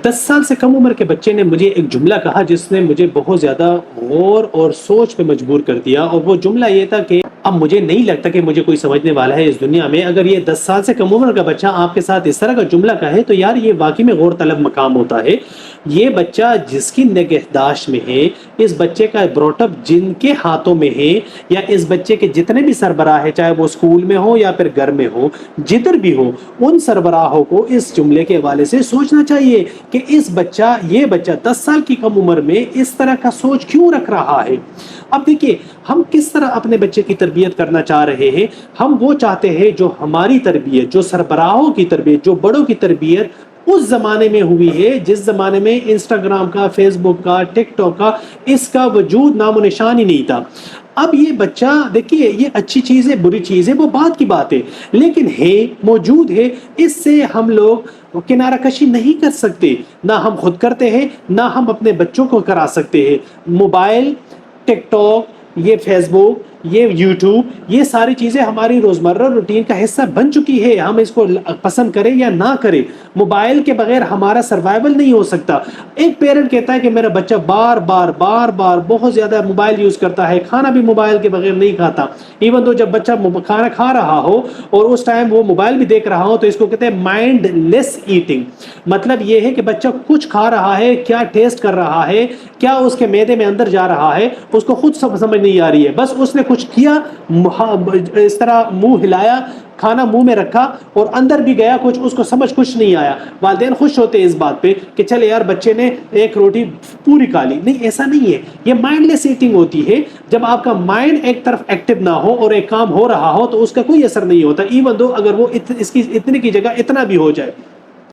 10 سال سے کم عمر کے بچے نے مجھے ایک جملہ کہا جس نے مجھے بہت زیادہ غور اور سوچ پہ مجبور کر دیا، اور وہ جملہ یہ تھا کہ اب مجھے نہیں لگتا کہ مجھے کوئی سمجھنے والا ہے اس دنیا میں۔ اگر یہ 10 سال سے کم عمر کا بچہ آپ کے ساتھ اس طرح کا جملہ کہے تو یار یہ واقعی میں غور طلب مقام ہوتا ہے۔ یہ بچہ جس کی نگہداشت میں ہے، اس بچے کا بروٹ اپ جن کے ہاتھوں میں ہے، یا اس بچے کے جتنے بھی سربراہ ہیں، چاہے وہ اسکول میں ہو یا پھر گھر میں ہو، جدھر بھی ہو، ان سربراہوں کو اس جملے کے حوالے سے سوچنا چاہیے کہ یہ بچہ 10 سال کی کم عمر میں اس طرح کا سوچ کیوں رکھ رہا ہے۔ اب دیکھیے ہم کس طرح اپنے بچے کی تربیت کرنا چاہ رہے ہیں۔ ہم وہ چاہتے ہیں جو ہماری تربیت، جو سربراہوں کی تربیت، جو بڑوں کی تربیت اس زمانے میں ہوئی ہے جس زمانے میں انسٹاگرام کا، فیس بک کا، ٹک ٹاک کا اس کا وجود نام و نشان ہی نہیں تھا۔ اب یہ بچہ دیکھیے یہ اچھی چیز ہے، بری چیز ہے، وہ بات کی بات ہے، لیکن ہے، موجود ہے، اس سے ہم لوگ کنارہ کشی نہیں کر سکتے، نہ ہم خود کرتے ہیں نہ ہم اپنے بچوں کو کرا سکتے ہیں۔ موبائل، ٹک ٹاک، یہ فیس بک، یہ یوٹیوب، یہ ساری چیزیں ہماری روزمرہ روٹین کا حصہ بن چکی ہے، ہم اس کو پسند کریں یا نہ کریں۔ موبائل کے بغیر ہمارا سروائیول نہیں ہو سکتا۔ ایک پیرنٹ کہتا ہے کہ میرا بچہ بار بار بہت زیادہ موبائل یوز کرتا ہے، کھانا بھی موبائل کے بغیر نہیں کھاتا، ایون تو جب بچہ کھانا کھا رہا ہو اور اس ٹائم وہ موبائل بھی دیکھ رہا ہو تو اس کو کہتے ہیں مائنڈ لیس ایٹنگ۔ مطلب یہ ہے کہ بچہ کچھ کھا رہا ہے، کیا ٹیسٹ کر رہا ہے، کیا اس کے معدے میں اندر جا رہا ہے، اس کو خود سمجھ نہیں آ رہی ہے، بس اس نے کچھ کیا، اس طرح منہ ہلایا، کھانا منہ میں رکھا اور اندر بھی گیا کچھ، اس کو سمجھ کچھ نہیں آیا۔ والدین خوش ہوتے ہیں اس بات پہ کہ چلے یار بچے نے ایک روٹی پوری کھا لی۔ نہیں، ایسا نہیں ہے، یہ مائنڈ لیس ایٹنگ ہوتی ہے جب آپ کا مائنڈ ایک طرف ایکٹیو نہ ہو اور ایک کام ہو رہا ہو تو اس کا کوئی اثر نہیں ہوتا، ایون دو اگر وہ اس کی اتنے کی جگہ اتنا بھی ہو جائے۔